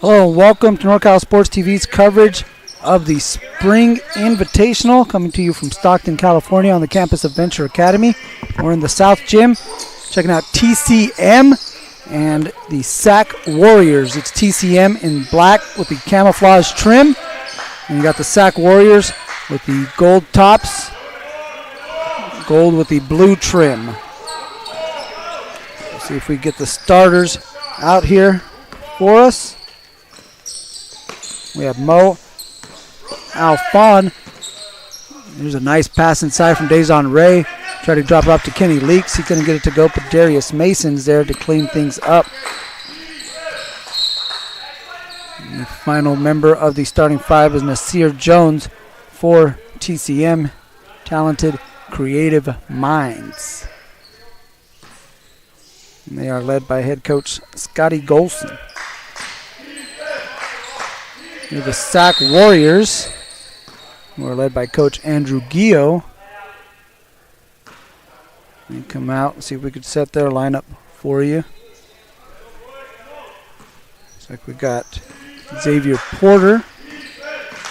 Hello and welcome to NorCal Sports TV's coverage of the Spring Invitational, coming to you from Stockton, California on the campus of Venture Academy. We're in the South Gym checking out TCM and the Sac Warriors. It's TCM in black with the camouflage trim, and you got the Sac Warriors with the gold tops, gold with the blue trim. Let's see if we get the starters out here for us. We have Mo Alfon. There's a nice pass inside from Dejon Ray. Try to drop it up to Kenny Leaks. He couldn't get it to go, but Darius Mason's there to clean things up. And the final member of the starting five is Nasir Jones for TCM. Talented, creative minds. And they are led by head coach Scotty Golson. Here are the Sac Warriors, who are led by Coach Andrew Gio. They come out, see if we could set their lineup for you. Looks like we got Xavier Porter.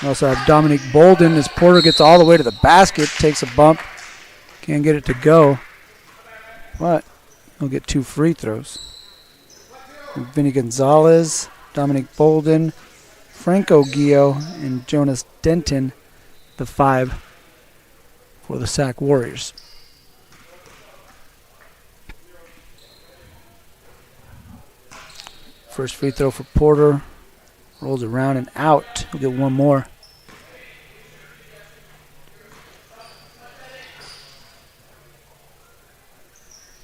We also have Dominic Bolden as Porter gets all the way to the basket, takes a bump, can't get it to go, but he'll get 2 free throws. Vinny Gonzalez, Dominic Bolden, Franco Gio, and Jonas Denton, the 5 for the Sac Warriors. First free throw for Porter. Rolls around and out. We'll get one more.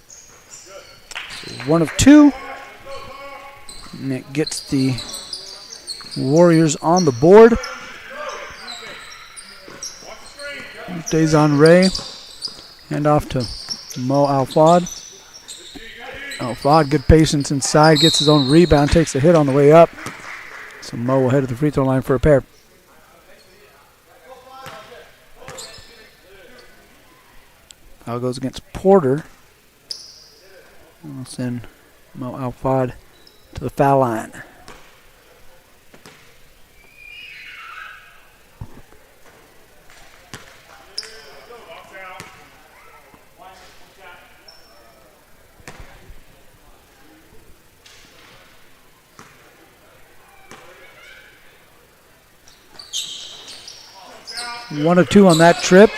So 1 of 2. And it gets the Warriors on the board. Dejon Ray. Hand off to Mo Alfad. Alfad, good patience inside. Gets his own rebound. Takes a hit on the way up. So Mo will head to the free throw line for a pair. Foul goes against Porter. We'll send Mo Alfad to the foul line. One of 2 on that trip.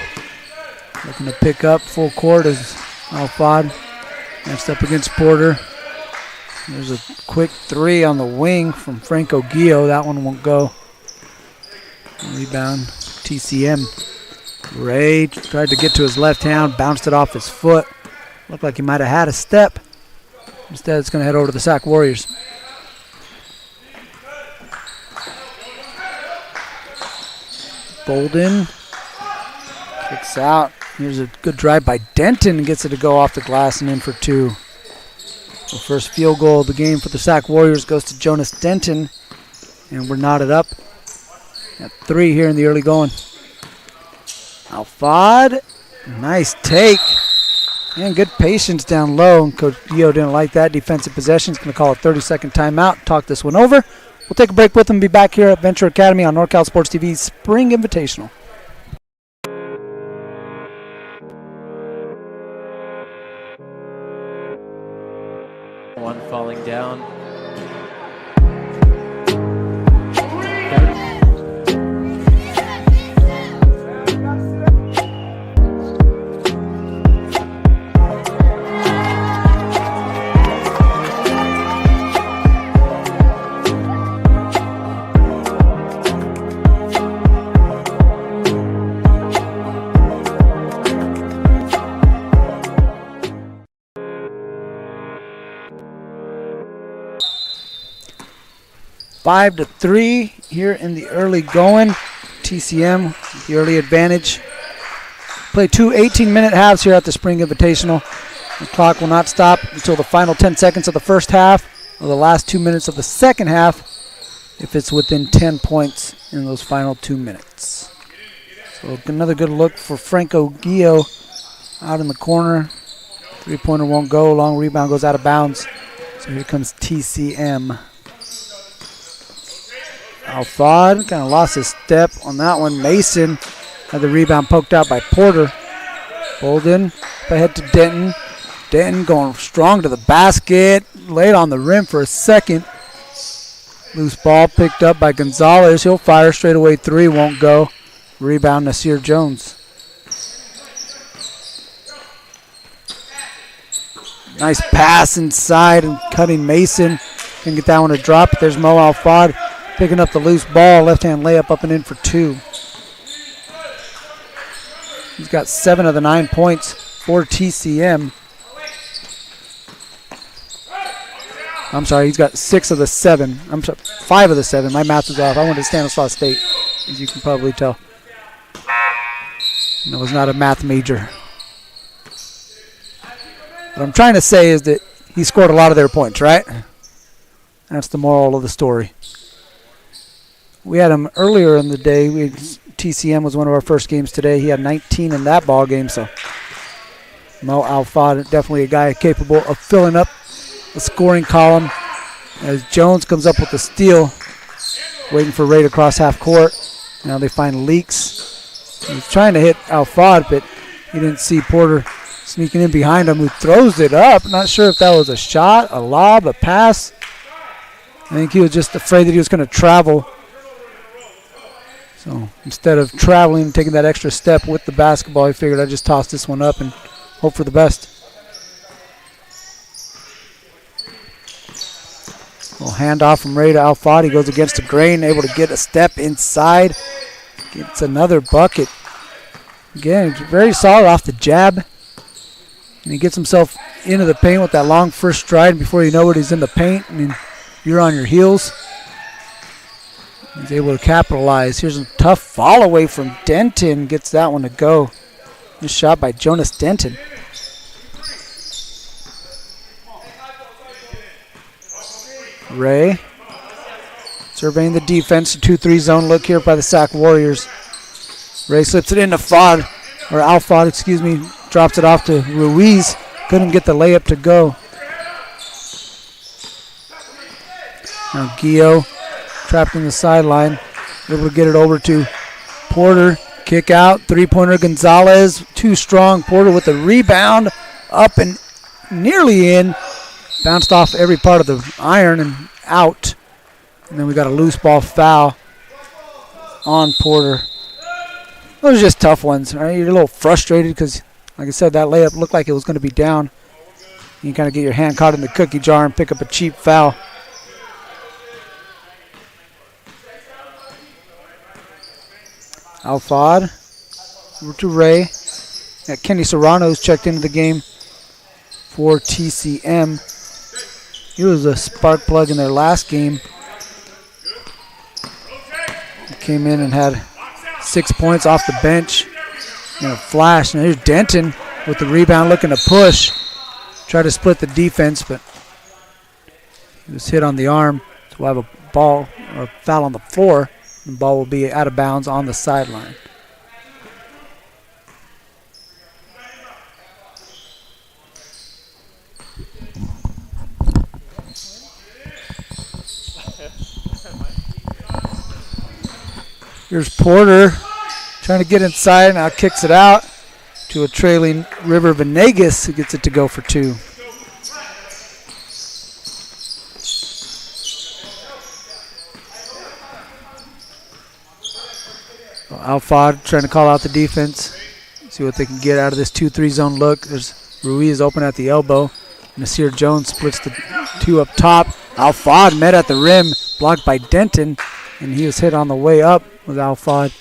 Looking to pick up full court as Alfad matched up against Porter. There's a quick 3 on the wing from Franco Gio. That one won't go. Rebound, TCM. Ray tried to get to his left hand, bounced it off his foot. Looked like he might have had a step. Instead, it's going to head over to the Sac Warriors. Bolden kicks out. Here's a good drive by Denton and gets it to go off the glass and in for 2. The first field goal of the game for the Sac Warriors goes to Jonas Denton, and we're knotted up at 3 here in the early going. Alfad, nice take, and good patience down low. And Coach Gio didn't like that defensive possession. He's going to call a 30-second timeout, talk this one over. We'll take a break with them and be back here at Venture Academy on NorCal Sports TV's Spring Invitational. One falling down. 5-3 here in the early going. TCM, the early advantage. Play 2 18-minute halves here at the Spring Invitational. The clock will not stop until the final 10 seconds of the first half or the last 2 minutes of the second half if it's within 10 points in those final 2 minutes. So another good look for Franco Gio out in the corner. Three-pointer won't go. Long rebound goes out of bounds. So here comes TCM. Alfad kind of lost his step on that one. Mason had the rebound poked out by Porter. Bolden up ahead to Denton. Denton going strong to the basket. Laid on the rim for a second. Loose ball picked up by Gonzalez. He'll fire straight away three. Won't go. Rebound Nasir Jones. Nice pass inside and cutting Mason. Can get that one to drop. But there's Mo Alfad picking up the loose ball. Left-hand layup up and in for two. He's got 7 of the 9 points for TCM. I'm sorry, he's got 6 of the 7. I'm sorry, 5 of the 7. My math was off. I went to Stanislaus State, as you can probably tell. And I was not a math major. What I'm trying to say is that he scored a lot of their points, right? That's the moral of the story. We had him earlier in the day. TCM was one of our first games today. He had 19 in that ball game, so Mo Alfad, definitely a guy capable of filling up the scoring column as Jones comes up with the steal, waiting for Ray to cross half court. Now they find Leaks. He's trying to hit Alfad, but he didn't see Porter sneaking in behind him, who throws it up. Not sure if that was a shot, a lob, a pass. I think he was just afraid that he was going to travel. So instead of traveling and taking that extra step with the basketball, he figured I'd just toss this one up and hope for the best. Little handoff from Ray to Alfad. He goes against the grain, able to get a step inside. Gets another bucket. Again, very solid off the jab. And he gets himself into the paint with that long first stride. And before you know it, he's in the paint. I mean, you're on your heels. He's able to capitalize. Here's a tough fall away from Denton. Gets that one to go. Good shot by Jonas Denton. Ray surveying the defense. 2-3 zone look here by the Sac Warriors. Ray slips it into Alfad, excuse me. Drops it off to Ruiz. Couldn't get the layup to go. Now Gio trapped in the sideline. Able to get it over to Porter. Kick out. Three-pointer Gonzalez. Too strong. Porter with the rebound. Up and nearly in. Bounced off every part of the iron and out. And then we got a loose ball foul on Porter. Those are just tough ones. Right? You're a little frustrated because, like I said, that layup looked like it was going to be down. You kind of get your hand caught in the cookie jar and pick up a cheap foul. Alfad over to Ray. Got Kenny Serrano's checked into the game for TCM. He was a spark plug in their last game. He came in and had 6 points off the bench in a flash. And here's Denton with the rebound looking to push. Tried to split the defense, but he was hit on the arm. So we'll have a ball or a foul on the floor. The ball will be out of bounds on the sideline. Here's Porter trying to get inside, now kicks it out to a trailing River Venegas, who gets it to go for two. Alfad trying to call out the defense, see what they can get out of this 2-3 zone look. There's Ruiz open at the elbow. Nasir Jones splits the two up top. Alfad met at the rim, blocked by Denton, and he was hit on the way up with Alfad.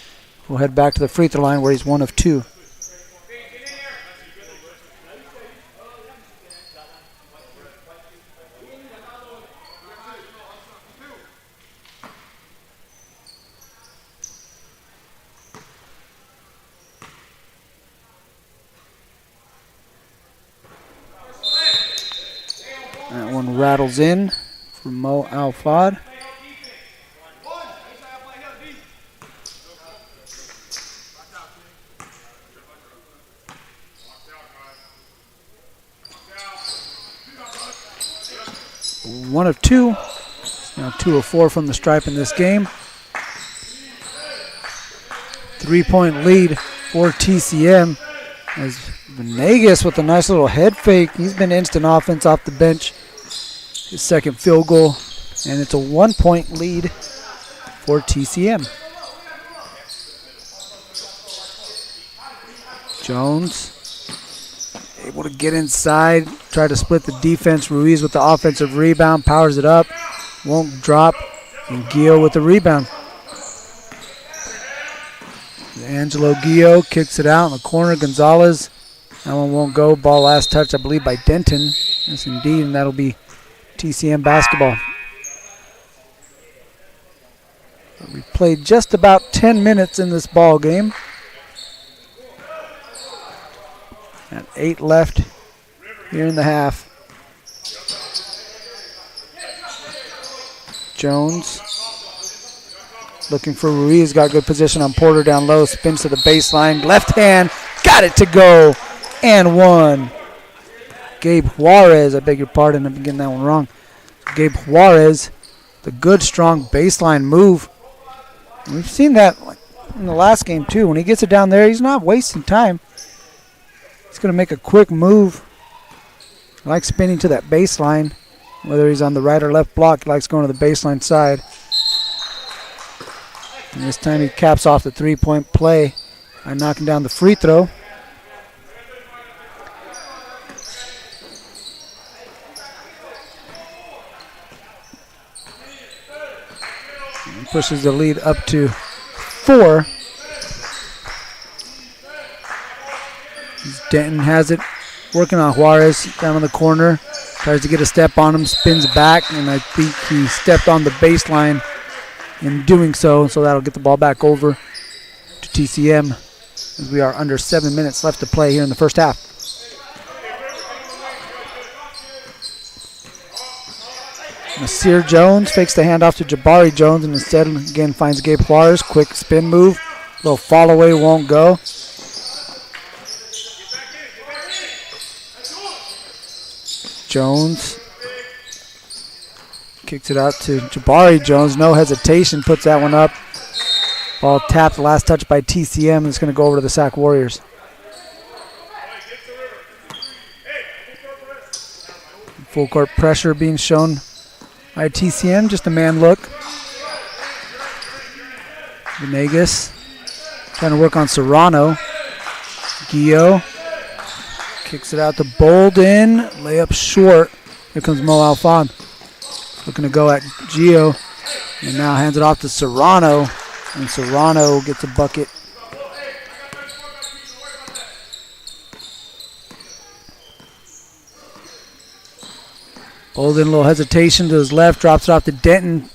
We'll head back to the free throw line where he's 1 of 2. rattles in for Mo Alfad. One of two. Now 2 of 4 from the stripe in this game. 3-point lead for TCM as Venegas with a nice little head fake. He's been instant offense off the bench. His second field goal, and it's a 1-point lead for TCM. Jones able to get inside, try to split the defense. Ruiz with the offensive rebound, powers it up, won't drop, and Gio with the rebound. Angelo Gio kicks it out in the corner. Gonzalez, that one won't go. Ball last touch, I believe, by Denton. Yes, indeed, and that'll be TCM basketball. We played just about 10 minutes in this ball game. And 8 left here in the half. Jones looking for Ruiz. Got good position on Porter down low. Spins to the baseline. Left hand. Got it to go. And one. Gabe Juarez. I beg your pardon. I'm getting that one wrong. Gabe Juarez. The good, strong baseline move. We've seen that in the last game, too. When he gets it down there, he's not wasting time. He's going to make a quick move. He likes spinning to that baseline. Whether he's on the right or left block, he likes going to the baseline side. And this time he caps off the three-point play by knocking down the free throw. And pushes the lead up to 4. Denton has it, working on Juarez down in the corner. Tries to get a step on him, spins back, and I think he stepped on the baseline in doing so, so that'll get the ball back over to TCM as we are under 7 minutes left to play here in the first half. Nasir Jones fakes the handoff to Jabari Jones and instead again finds Gabe Juarez. Quick spin move, little fall away, won't go. Jones kicks it out to Jabari Jones. No hesitation, puts that one up. Ball tapped, last touch by TCM. It's going to go over to the Sac Warriors. Full court pressure being shown by TCM. Just a man look. Venegas trying to work on Serrano. Gio kicks it out to Bolden. Layup short. Here comes Mo Alfon. Looking to go at Gio. And now hands it off to Serrano. And Serrano gets a bucket. Bolden, a little hesitation to his left. Drops it off to Denton.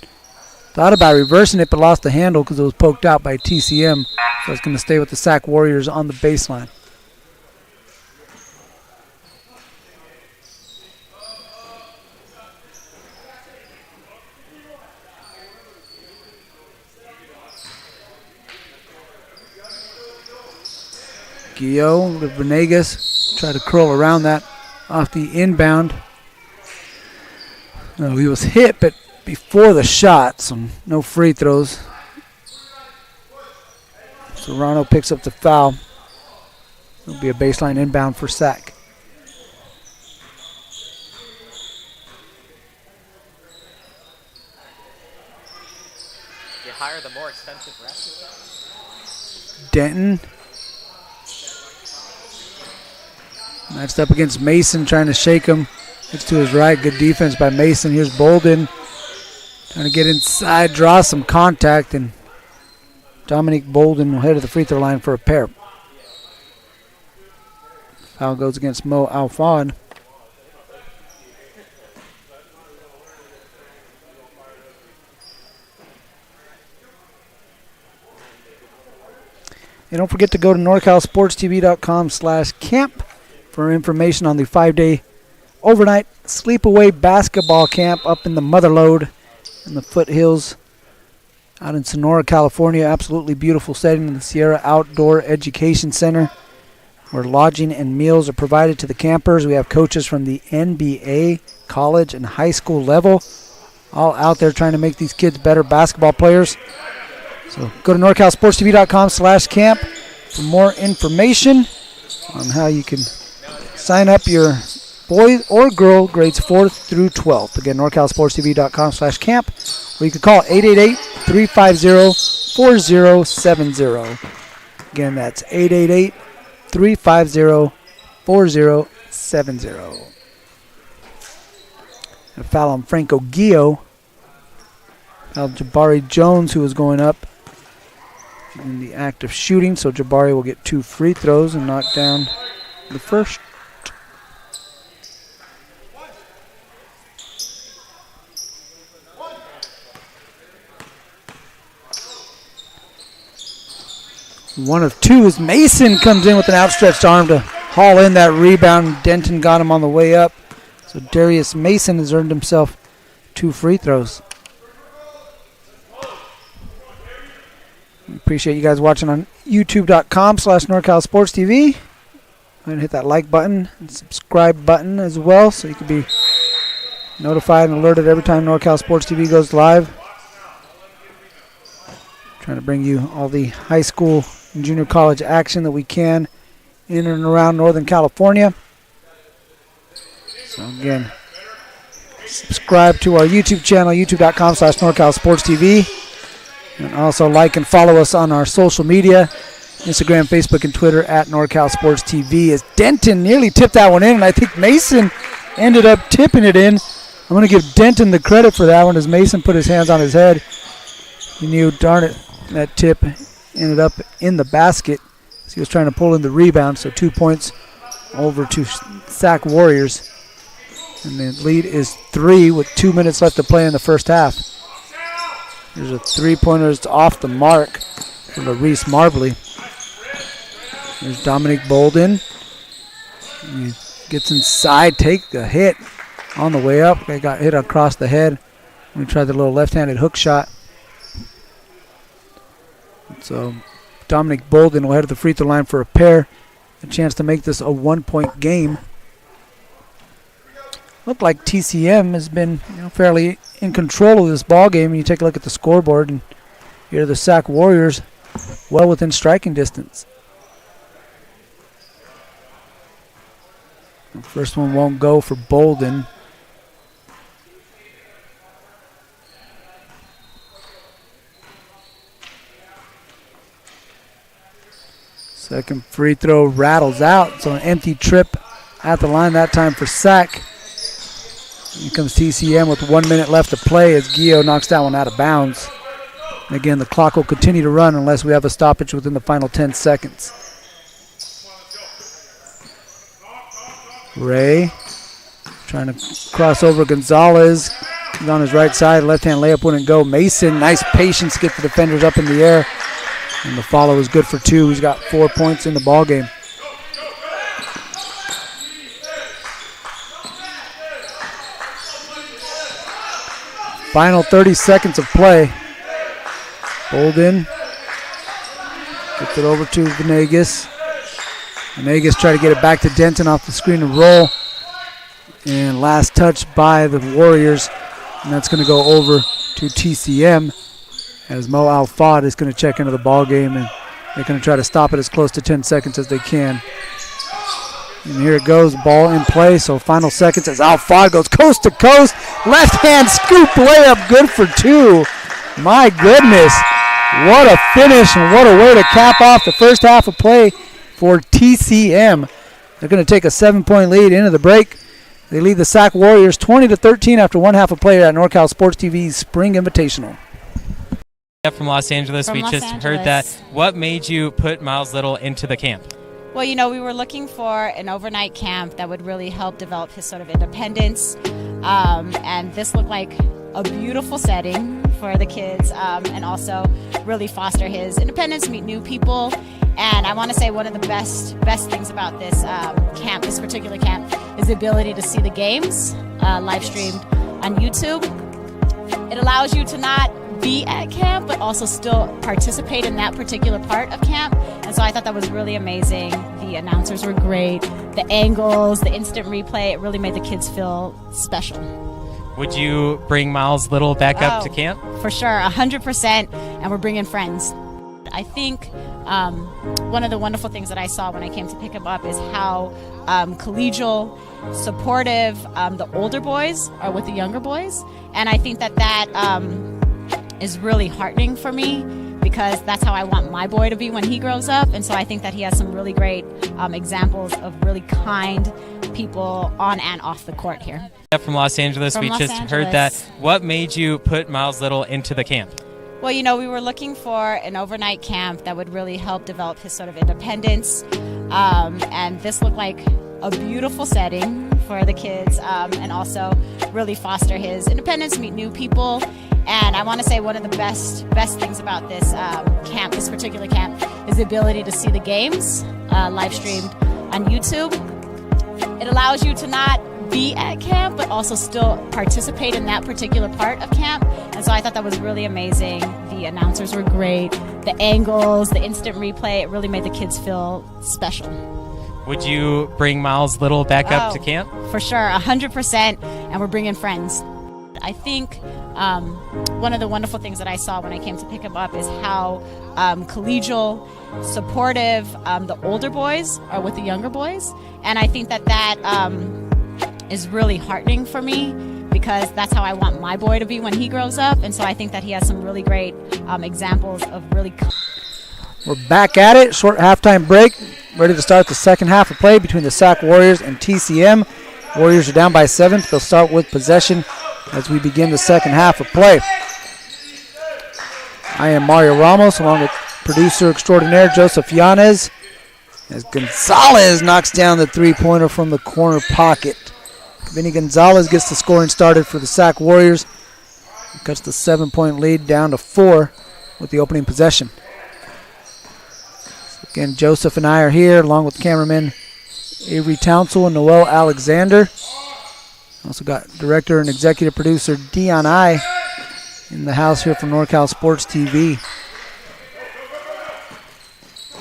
Thought about reversing it, but lost the handle because it was poked out by TCM. So it's going to stay with the Sac Warriors on the baseline. Gio with Venegas. Try to curl around that off the inbound. No, he was hit, but before the shot, so no free throws. Serrano picks up the foul. It'll be a baseline inbound for Sac. You hire the more expensive refs. Denton. Matched up against Mason, trying to shake him. Gets to his right. Good defense by Mason. Here's Bolden. Trying to get inside, draw some contact, and Dominique Bolden will head to the free throw line for a pair. Foul goes against Mo Alfon. And don't forget to go to NorCalSportsTV.com/camp for information on the 5-day Overnight Sleepaway Basketball Camp up in the Motherlode in the foothills out in Sonora, California. Absolutely beautiful setting in the Sierra Outdoor Education Center, where lodging and meals are provided to the campers. We have coaches from the NBA, college, and high school level, all out there trying to make these kids better basketball players. So go to NorCalSportsTV.com/camp for more information on how you can sign up your boy or girl grades 4th through 12th. Again, NorCalSportsTV.com/camp, or you can call 888-350-4070. Again, that's 888-350-4070. A foul on Franco Gio. Fouled Jabari Jones, who was going up in the act of shooting, so Jabari will get 2 free throws and knock down the first. One of two as Mason comes in with an outstretched arm to haul in that rebound. Denton got him on the way up. So Darius Mason has earned himself 2 free throws. We appreciate you guys watching on youtube.com/NorCalSportsTV. Go ahead and hit that like button and subscribe button as well, so you can be notified and alerted every time NorCal Sports TV goes live. Trying to bring you all the high school and junior college action that we can in and around Northern California. So again, subscribe to our YouTube channel, youtube.com/NorCalSportsTV. And also like and follow us on our social media, Instagram, Facebook, and Twitter at NorCal Sports TV. As Denton nearly tipped that one in, and I think Mason ended up tipping it in. I'm going to give Denton the credit for that one as Mason put his hands on his head. He knew, darn it, that tip ended up in the basket. So he was trying to pull in the rebound, so 2 points over to Sac Warriors. And the lead is 3 with 2 minutes left to play in the first half. There's a three-pointer that's off the mark from Reese Marbley. There's Dominic Bolden. He gets inside, take the hit on the way up. They got hit across the head. We tried the little left-handed hook shot. So Dominic Bolden will head to the free throw line for a pair. A chance to make this a 1-point game. Looked like TCM has been fairly in control of this ball game. And you take a look at the scoreboard, and here the Sac Warriors well within striking distance. The first one won't go for Bolden. Second free throw rattles out, so an empty trip at the line that time for Sac. Here comes TCM with 1 minute left to play as Gio knocks that one out of bounds. And again, the clock will continue to run unless we have a stoppage within the final 10 seconds. Ray trying to cross over Gonzalez. He's on his right side. Left-hand layup wouldn't go. Mason, nice patience, get the defenders up in the air. And the follow is good for 2. He's got 4 points in the ball game. Final 30 seconds of play. Bolden gets it over to Venegas. Venegas try to get it back to Denton off the screen and roll. And last touch by the Warriors. And that's going to go over to TCM as Mo Al-Fad is going to check into the ball game, and they're going to try to stop it as close to 10 seconds as they can. And here it goes, ball in play. So final seconds as Al-Fad goes coast to coast. Left hand scoop layup, good for 2. My goodness, what a finish and what a way to cap off the first half of play for TCM. They're going to take a 7-point lead into the break. They lead the Sac Warriors 20-13 after one half of play at NorCal Sports TV's Spring Invitational. From Los Angeles, we just heard that. What made you put Miles Little into the camp? Well, we were looking for an overnight camp that would really help develop his sort of independence, and this looked like a beautiful setting for the kids, and also really foster his independence, meet new people. And I want to say one of the best things about this camp, this particular camp, is the ability to see the games live streamed on YouTube. It allows you to not be at camp, but also still participate in that particular part of camp. And so I thought that was really amazing. The announcers were great. The angles, the instant replay, it really made the kids feel special. Would you bring Miles Little back up to camp? For sure, 100%, and we're bringing friends. I think one of the wonderful things that I saw when I came to pick him up is how collegial, supportive the older boys are with the younger boys. And I think that is really heartening for me, because that's how I want my boy to be when he grows up. And so I think that he has some really great examples of really kind people on and off the court here. From Los Angeles, we just heard that. What made you put Miles Little into the camp? Well, you know, we were looking for an overnight camp that would really help develop his sort of independence. And this looked like a beautiful setting for the kids, and also really foster his independence, meet new people. And I want to say one of the best things about this camp, this particular camp, is the ability to see the games live streamed on YouTube. It allows you to not be at camp, but also still participate in that particular part of camp. And so I thought that was really amazing. The announcers were great. The angles, the instant replay, it really made the kids feel special. Would you bring Miles Little back up to camp? For sure, 100%, and we're bringing friends. I think one of the wonderful things that I saw when I came to pick him up is how collegial, supportive the older boys are with the younger boys. And I think that is really heartening for me, because that's how I want my boy to be when he grows up. And so I think that he has some really great examples of really... We're back at it. Short halftime break. Ready to start the second half of play between the Sac Warriors and TCM. Warriors are down by 7. They'll start with possession as we begin the second half of play. I am Mario Ramos, along with producer extraordinaire Joseph Yanez, as Gonzalez knocks down the three-pointer from the corner pocket. Vinny Gonzalez gets the scoring started for the Sac Warriors. He cuts the 7-point lead down to 4 with the opening possession. So again, Joseph and I are here, along with cameramen Avery Townsell and Noel Alexander. Also got director and executive producer Dion I in the house here from NorCal Sports TV.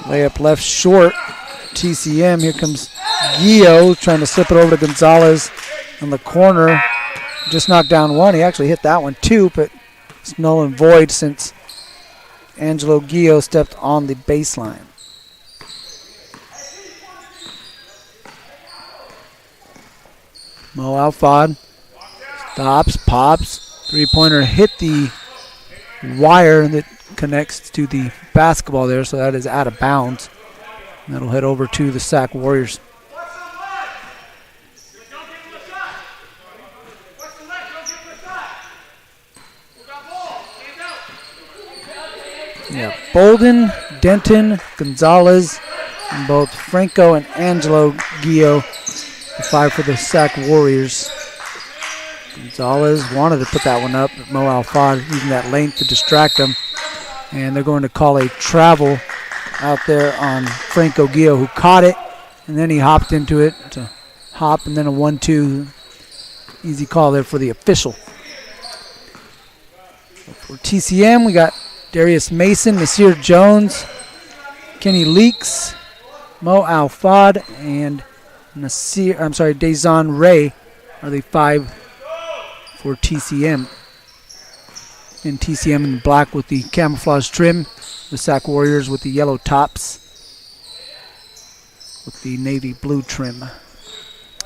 Layup left short. TCM. Here comes Gio trying to slip it over to Gonzalez on the corner. Just knocked down one. He actually hit that one too, but it's null and void since Angelo Gio stepped on the baseline. Mo Alfad stops, pops. Three-pointer hit the wire that connects to the basketball there, so that is out of bounds. And that'll head over to the Sac Warriors. Yeah, Bolden, Denton, Gonzalez, and both Franco and Angelo Gio, the 5 for the Sac Warriors. Gonzalez wanted to put that one up, but Mo Alfad using that length to distract him. And they're going to call a travel out there on Franco Gio, who caught it, and then he hopped into it to hop, and then a 1-2. Easy call there for the official. For TCM, we got Darius Mason, Nasir Jones, Kenny Leaks, Mo Alfad, and Dazon Ray are the 5 for TCM. And TCM in black with the camouflage trim. The Sac Warriors with the yellow tops with the navy blue trim.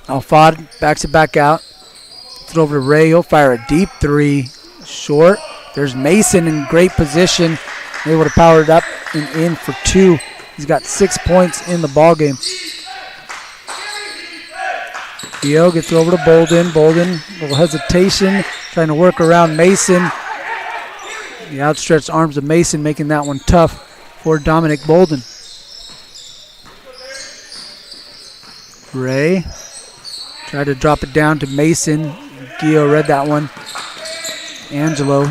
Alfad backs it back out. Gets it over to Ray. He'll fire a deep 3. Short. There's Mason in great position. Able to power it up and in for 2. He's got 6 points in the ballgame. Gio gets it over to Bolden. Bolden, a little hesitation, trying to work around Mason. The outstretched arms of Mason making that one tough for Dominic Bolden. Ray tried to drop it down to Mason. Gio read that one. Angelo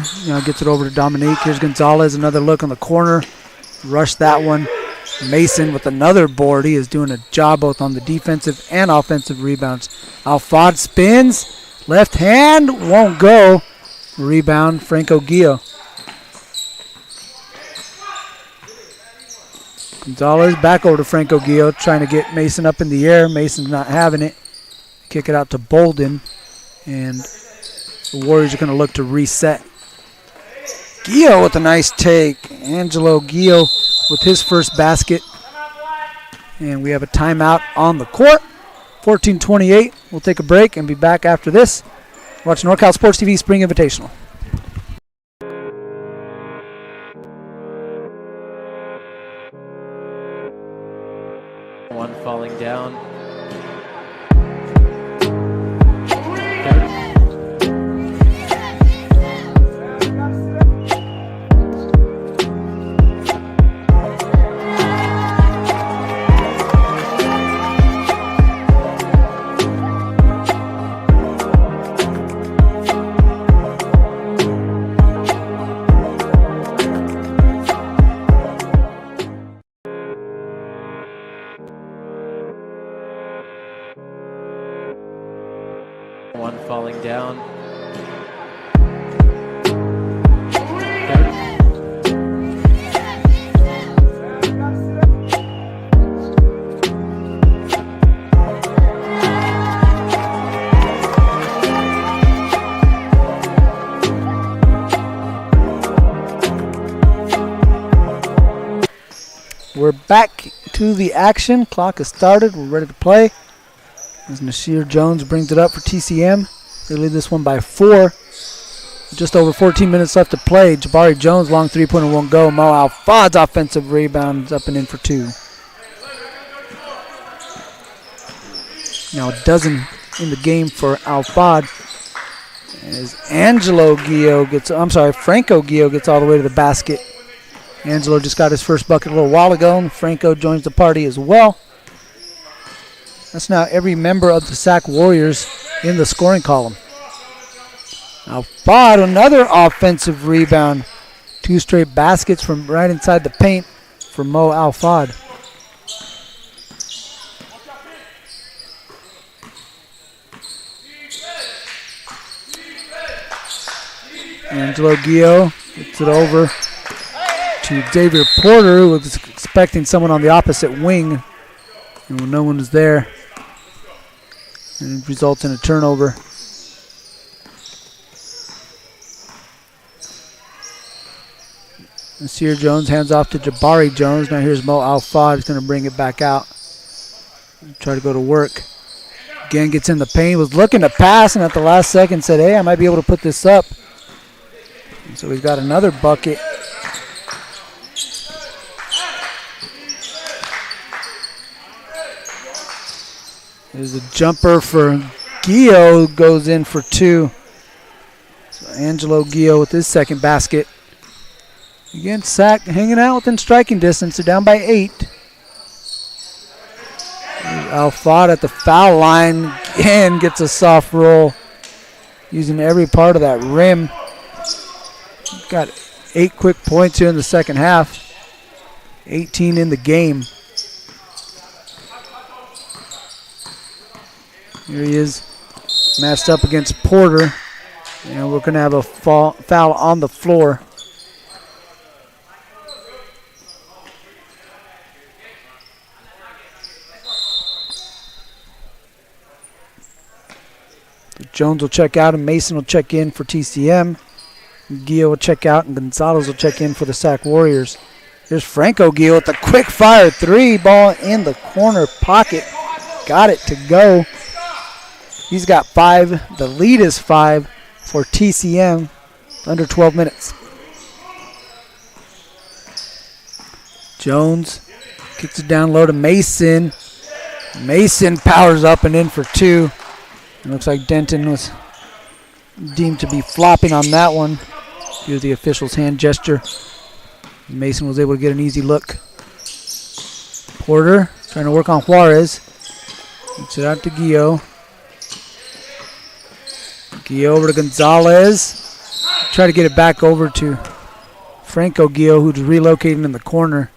gets it over to Dominique. Here's Gonzalez, another look on the corner. Rushed that one. Mason with another board. He is doing a job both on the defensive and offensive rebounds. Alfad spins. Left hand won't go. Rebound, Franco Gio. Gonzalez back over to Franco Gio, trying to get Mason up in the air. Mason's not having it. Kick it out to Bolden. And the Warriors are going to look to reset. Gio with a nice take. Angelo Gio with his first basket. And we have a timeout on the court. 14-28. We'll take a break and be back after this. Watch NorCal Sports TV Spring Invitational. One falling down. One falling down. We're back to the action. Clock has started. We're ready to play. As Nasir Jones brings it up for TCM. They lead this one by 4. Just over 14 minutes left to play. Jabari Jones, long three-pointer won't go. Mo Alfad's offensive rebound is up and in for 2. Now a dozen in the game for Alfad. As Franco Gio gets all the way to the basket. Angelo just got his first bucket a little while ago, and Franco joins the party as well. That's now every member of the SAC Warriors in the scoring column. Alfad, another offensive rebound. 2 straight baskets from right inside the paint for Mo Alfad. Angelo Gio gets it over to Xavier Porter, who was expecting someone on the opposite wing. And when no one is there, and it results in a turnover. Nasir Jones hands off to Jabari Jones. Now here's Mo Alfad. He's going to bring it back out. Try to go to work. Again gets in the paint. Was looking to pass, and at the last second said, hey, I might be able to put this up. And so we've got another bucket. There's a jumper for Gio, goes in for 2. So Angelo Gio with his second basket. Again, SAC hanging out within striking distance. They're down by 8. Alfad at the foul line. Again, gets a soft roll. Using every part of that rim. Got 8 quick points here in the second half. 18 in the game. Here he is, matched up against Porter. And we're going to have a foul on the floor. Jones will check out and Mason will check in for TCM. Gio will check out and Gonzalez will check in for the SAC Warriors. Here's Franco Gio with a quick fire 3, ball in the corner pocket. Got it to go. He's got 5. The lead is 5 for TCM. Under 12 minutes. Jones kicks it down low to Mason. Mason powers up and in for 2. It looks like Denton was deemed to be flopping on that one. Here's the official's hand gesture. Mason was able to get an easy look. Porter trying to work on Juarez. Gets it out to Gio. Gio over to Gonzalez. Try to get it back over to Franco Gio, who's relocating in the corner.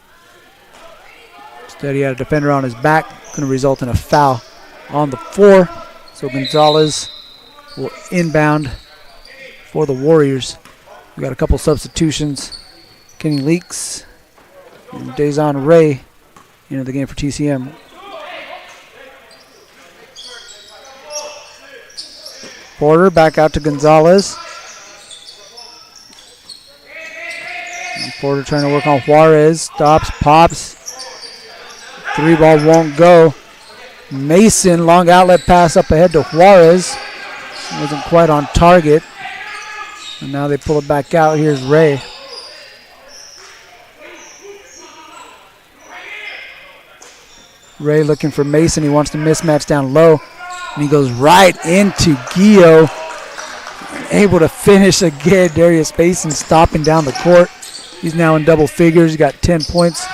Instead, he had a defender on his back. Going to result in a foul on the floor. So Gonzalez will inbound for the Warriors. We got a couple substitutions. Kenny Leaks and Dazon Ray into the game for TCM. Porter back out to Gonzalez. And Porter trying to work on Juarez. Stops, pops. 3-ball won't go. Mason, long outlet pass up ahead to Juarez. Wasn't quite on target. And now they pull it back out. Here's Ray. Ray looking for Mason. He wants to mismatch down low. And he goes right into Gio. Able to finish again. Darius Mason stopping down the court. He's now in double figures. He got 10 points.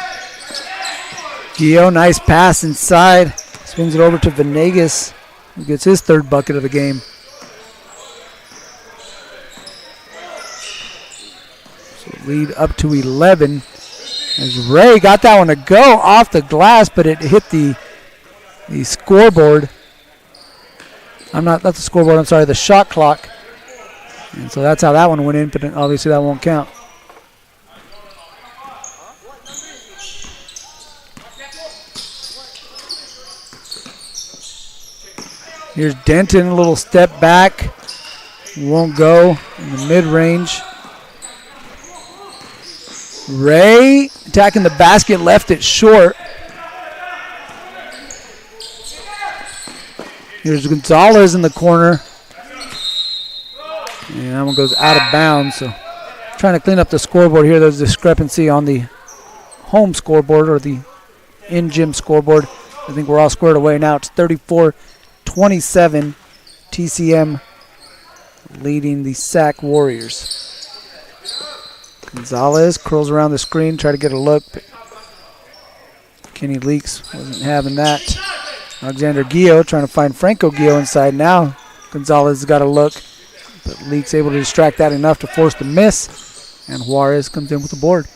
Gio, nice pass inside. Swings it over to Venegas, who gets his third bucket of the game. So lead up to 11. As Ray got that one to go off the glass, but it hit the scoreboard. Not the scoreboard, I'm sorry, the shot clock. And so that's how that one went in, but obviously that won't count. Here's Denton, a little step back. Won't go in the mid-range. Ray attacking the basket, left it short. Here's Gonzalez in the corner. And that one goes out of bounds. So trying to clean up the scoreboard here. There's a discrepancy on the home scoreboard or the in-gym scoreboard. I think we're all squared away now. It's 34-27. TCM leading the SAC Warriors. Gonzalez curls around the screen, try to get a look, but Kenny Leaks wasn't having that. Alexander Gio trying to find Franco Gio inside now. Gonzalez has got a look, but Leaks able to distract that enough to force the miss, and Juarez comes in with the board.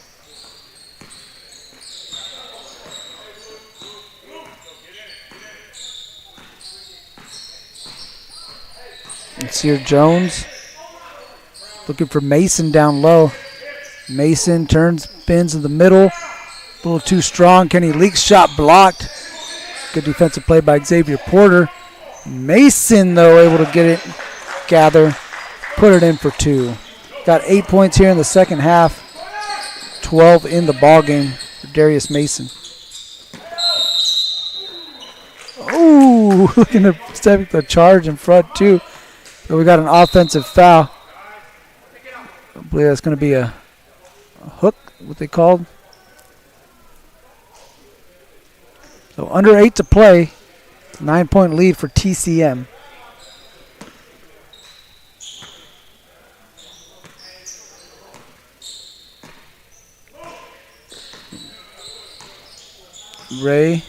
And Sear Jones looking for Mason down low. Mason turns, spins in the middle. A little too strong. Kenny Leaks shot blocked. Good defensive play by Xavier Porter. Mason, though, able to get it, gather, put it in for two. Got 8 points here in the second half. 12 in the ball game for Darius Mason. Oh, looking to step the charge in front, too. So we got an offensive foul. I believe that's going to be a hook, what they called. So under 8 to play. 9-point lead for TCM. Ray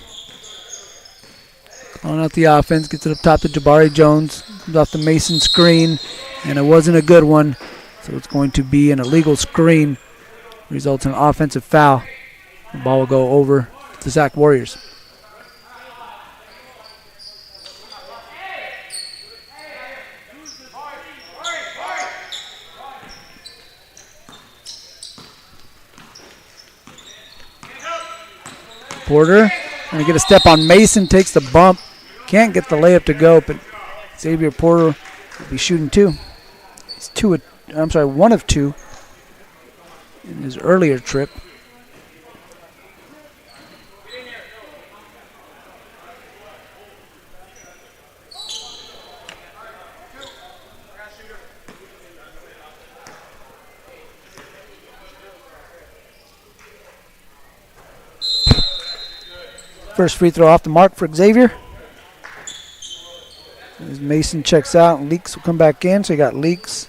calling out the offense, gets it up top to Jabari Jones, comes off the Mason screen, and it wasn't a good one. So it's going to be an illegal screen. Results in an offensive foul. The ball will go over to the SAC Warriors. Porter trying to get a step on Mason, takes the bump. Can't get the layup to go, but Xavier Porter will be shooting two. He's one of two in his earlier trip. First free throw off the mark for Xavier. As Mason checks out, and Leaks will come back in. So you got Leaks,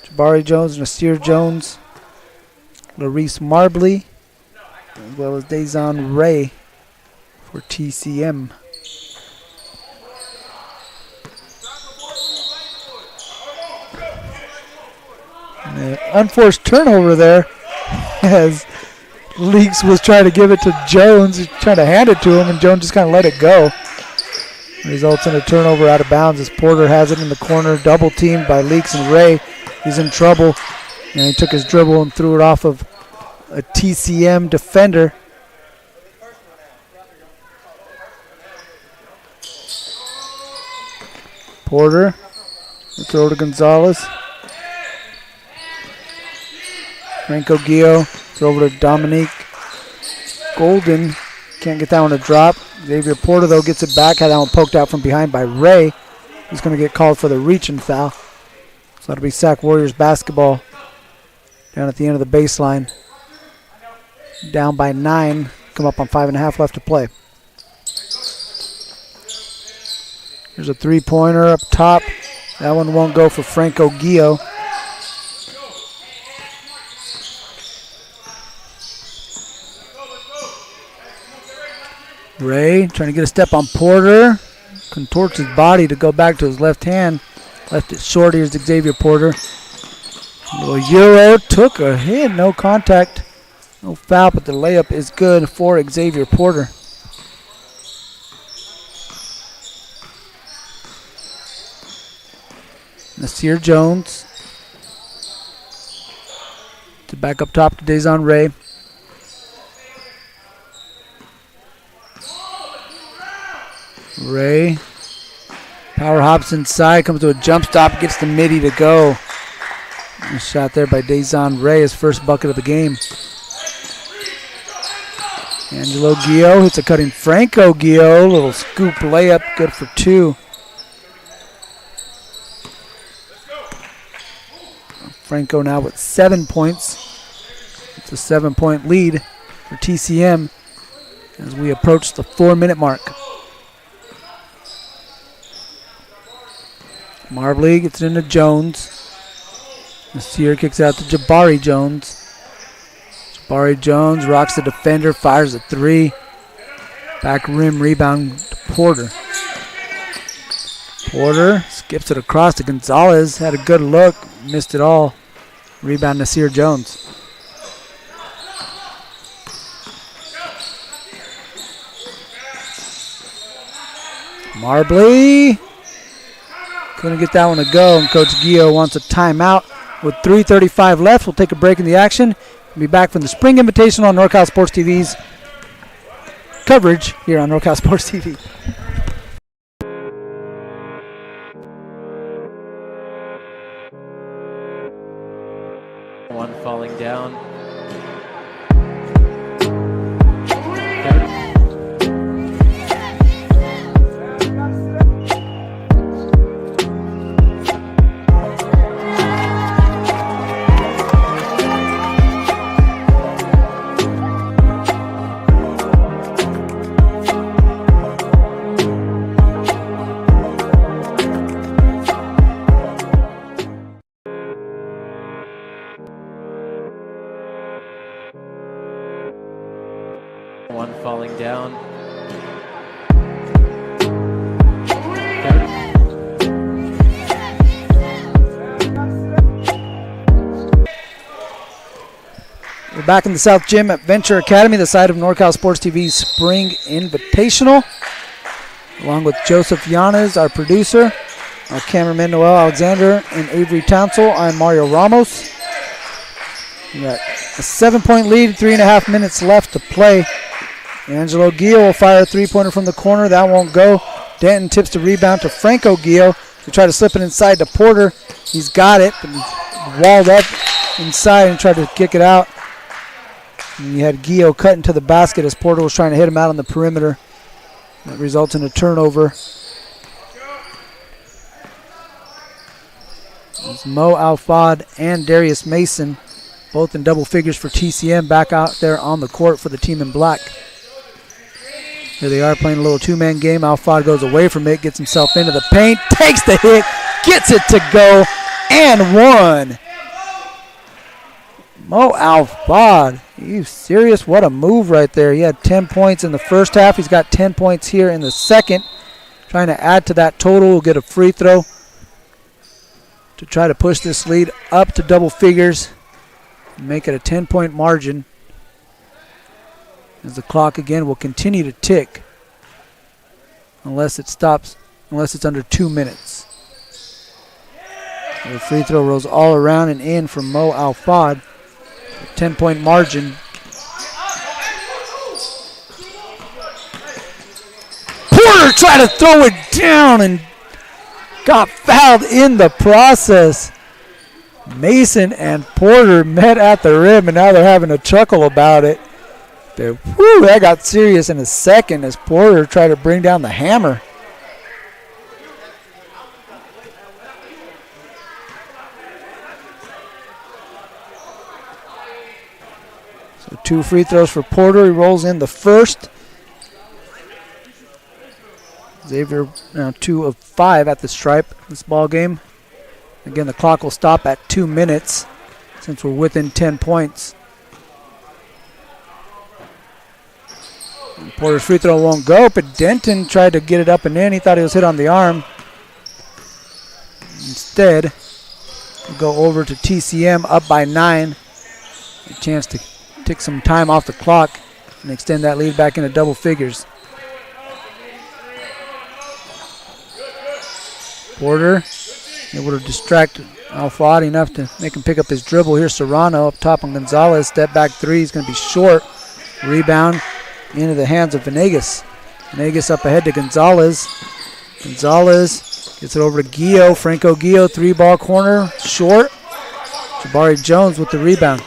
Jabari Jones, Nasir Jones, Larice Marbley, as well as Dazon Ray for TCM. And an unforced turnover there as Leaks was trying to give it to Jones. He's trying to hand it to him, and Jones just kind of let it go. Results in a turnover out of bounds as Porter has it in the corner, double teamed by Leaks and Ray. He's in trouble, and he took his dribble and threw it off of a TCM defender. Porter, throw to Gonzalez. Franco Gio, throw over to Dominique Golden. Can't get that one to drop. Xavier Porter, though, gets it back. Had that one poked out from behind by Ray. He's going to get called for the reaching foul. So that'll be Sac Warriors basketball down at the end of the baseline. Down by 9. Come up on 5.5 left to play. Here's a three-pointer up top. That one won't go for Franco Gio. Ray trying to get a step on Porter. Contorts his body to go back to his left hand. Left it short. Here's Xavier Porter. A little Euro. Took a hit. No contact. No foul, but the layup is good for Xavier Porter. Nasir Jones. To back up top to Dazon Ray. Ray. Power hops inside, comes to a jump stop, gets the midi to go. A shot there by Dazon Ray, his first bucket of the game. Angelo Gio hits a cutting Franco Gio. Little scoop layup, good for 2. Franco now with 7 points. It's a 7-point lead for TCM as we approach the 4-minute mark. Marbley gets it into Jones. Nasir kicks out to Jabari Jones. Jabari Jones rocks the defender, fires a 3. Back rim rebound to Porter. Porter skips it across to Gonzalez. Had a good look, missed it all. Rebound Nasir Jones. Marbley. Couldn't get that one to go, and Coach Gio wants a timeout. With 3:35 left, we'll take a break in the action. We'll be back from the Spring Invitational on NorCal Sports TV's coverage here on NorCal Sports TV. One falling down. One falling down. We're back in the South Gym at Venture Academy, the site of NorCal Sports TV's Spring Invitational. Along with Joseph Yanez, our producer, our cameraman Noel Alexander, and Avery Townsell, I'm Mario Ramos. We got a 7-point lead, 3.5 minutes left to play. Angelo Gio will fire a 3-pointer from the corner. That won't go. Denton tips the rebound to Franco Gio to try to slip it inside to Porter. He's got it, but he's walled up inside and tried to kick it out. And you had Gio cut into the basket as Porter was trying to hit him out on the perimeter. That results in a turnover. It's Mo Alfad and Darius Mason, both in double figures for TCM, back out there on the court for the team in black. Here they are playing a little two-man game. Alfad goes away from it, gets himself into the paint, takes the hit, gets it to go, and one. Mo Alfad, are you serious? What a move right there. He had 10 points in the first half. He's got 10 points here in the second. Trying to add to that total. We'll get a free throw to try to push this lead up to double figures and make it a 10-point margin. as the clock again will continue to tick unless it's under 2 minutes. The free throw rolls all around and in from Mo Alfad. 10-point margin. Porter tried to throw it down and got fouled in the process. Mason and Porter met at the rim, and now they're having a chuckle about it. But, whew, that got serious in a second as Porter tried to bring down the hammer. So 2 free throws for Porter. He rolls in the first. Xavier now 2 of 5 at the stripe this ball game. Again, the clock will stop at 2 minutes since we're within 10 points. And Porter's free throw won't go, but Denton tried to get it up and in. He thought he was hit on the arm. Instead, we'll go over to TCM up by 9. A chance to take some time off the clock and extend that lead back into double figures. Porter able to distract Alfad enough to make him pick up his dribble. Here's Serrano up top on Gonzalez. Step back 3. He's going to be short. Rebound into the hands of Venegas. Venegas up ahead to Gonzalez. Gonzalez gets it over to Gio. Franco Gio, 3-ball corner. Short. Jabari Jones with the rebound.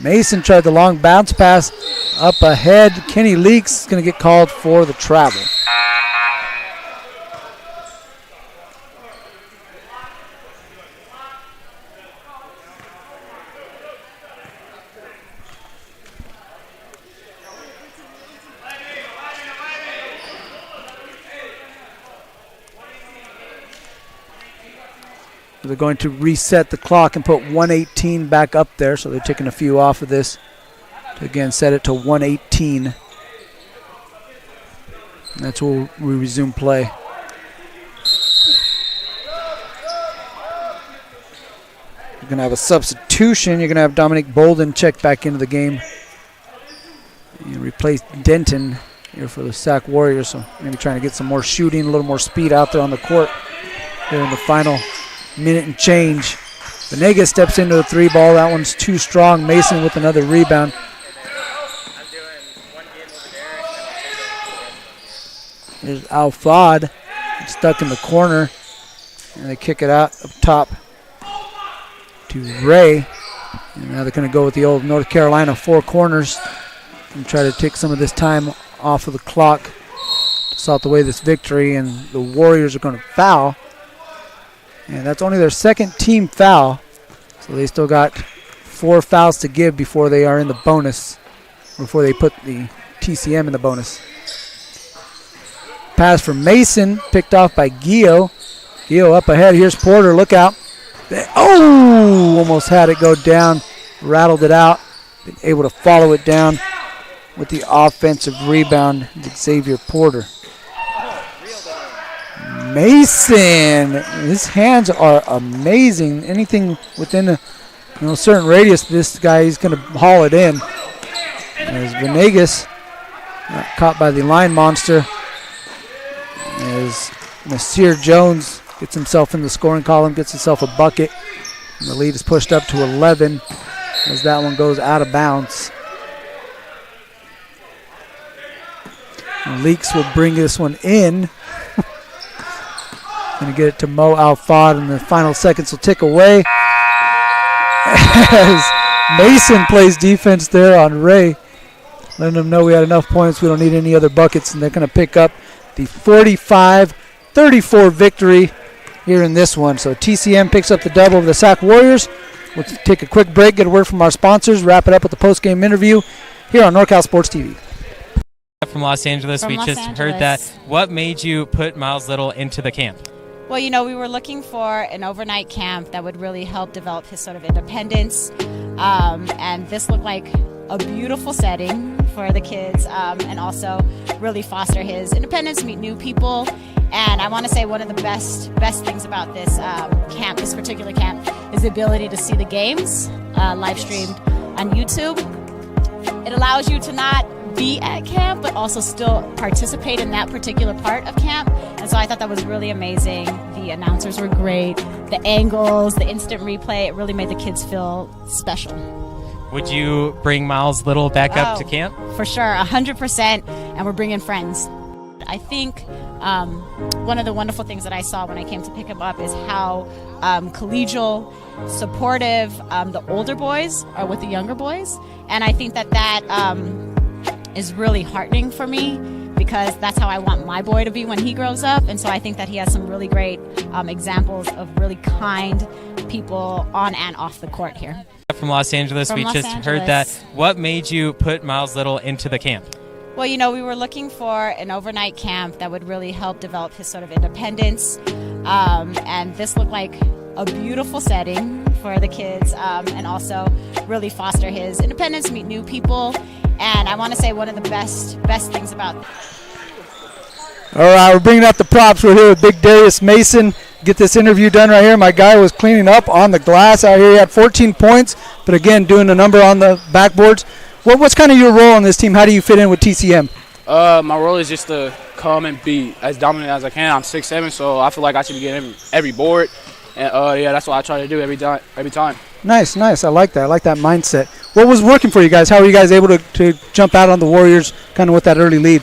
Mason tried the long bounce pass up ahead. Kenny Leaks is going to get called for the travel. They're going to reset the clock and put 118 back up there, so they're taking a few off of this to again set it to 118. And that's where we resume play. You're going to have a substitution. You're going to have Dominic Bolden check back into the game. You replace Denton here for the Sac Warriors, so maybe trying to get some more shooting, a little more speed out there on the court here in the final minute and change. Venegas steps into the 3-ball. That one's too strong. Mason with another rebound. There's Alfad stuck in the corner, and they kick it out up top to Ray. And now they're going to go with the old North Carolina 4 corners and try to take some of this time off of the clock to salt away this victory. And the Warriors are going to foul. And that's only their second team foul. So they still got 4 fouls to give before they are in the bonus, before they put the TCM in the bonus. Pass from Mason, picked off by Gio. Gio up ahead. Here's Porter. Look out. Oh! Almost had it go down. Rattled it out. Been able to follow it down with the offensive rebound. Xavier Porter. Mason, his hands are amazing. Anything within a certain radius, this guy is going to haul it in. As Venegas not caught by the line monster, as Nasir Jones gets himself in the scoring column, gets himself a bucket, and the lead is pushed up to 11 as that one goes out of bounds. And Leaks will bring this one in. Going to get it to Mo Alfad, and the final seconds will tick away as Mason plays defense there on Ray, letting them know we had enough points. We don't need any other buckets, and they're going to pick up the 45-34 victory here in this one. So TCM picks up the double of the Sac Warriors. We'll take a quick break, get a word from our sponsors, wrap it up with the post-game interview here on NorCal Sports TV. From Los Angeles, we just heard that. What made you put Miles Little into the camp? Well, we were looking for an overnight camp that would really help develop his sort of independence. And this looked like a beautiful setting for the kids, and also really foster his independence, meet new people. And I want to say one of the best things about this camp, this particular camp, is the ability to see the games live streamed on YouTube it allows you to not be at camp, but also still participate in that particular part of camp. And so I thought that was really amazing. The announcers were great. The angles, the instant replay, it really made the kids feel special. Would you bring Miles Little back up to camp? For sure, 100%, and we're bringing friends. I think one of the wonderful things that I saw when I came to pick him up is how collegial, supportive the older boys are with the younger boys. And I think that is really heartening for me, because that's how I want my boy to be when he grows up. And so I think that he has some really great examples of really kind people on and off the court here. From Los Angeles, we just heard that. What made you put Miles Little into the camp? Well, we were looking for an overnight camp that would really help develop his sort of independence. And this looked like a beautiful setting for the kids, and also really foster his independence, meet new people. And I want to say one of the best things about All right, we're bringing out the props. We're here with Big Darius Mason. Get this interview done right here. My guy was cleaning up on the glass out here. He had 14 points, but again, doing a number on the backboards. What's kind of your role on this team? How do you fit in with TCM? My role is just to come and be as dominant as I can. I'm 6'7", so I feel like I should be getting every board. And that's what I try to do every time. Nice. I like that. I like that mindset. What was working for you guys? How were you guys able to jump out on the Warriors kind of with that early lead?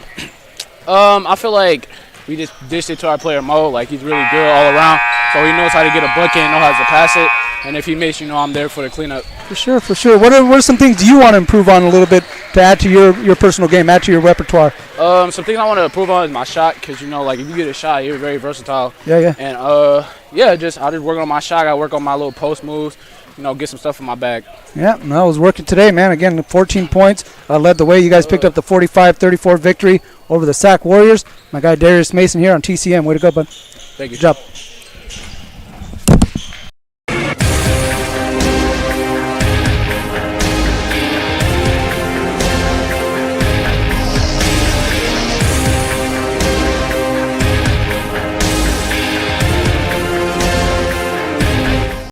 I feel like we just dished it to our player Mo. Like, he's really good all around, so he knows how to get a bucket and knows how to pass it. And if he makes, I'm there for the cleanup. For sure. What are some things you want to improve on a little bit to add to your personal game, add to your repertoire? Some things I want to improve on is my shot, because, like, if you get a shot, you're very versatile. Yeah. And, I just work on my shot. I work on my little post moves, get some stuff in my bag. Yeah, I was working today, man. Again, 14 points, led the way. You guys picked up the 45-34 victory over the SAC Warriors. My guy Darius Mason here on TCM. Way to go, bud. Thank you. Good job.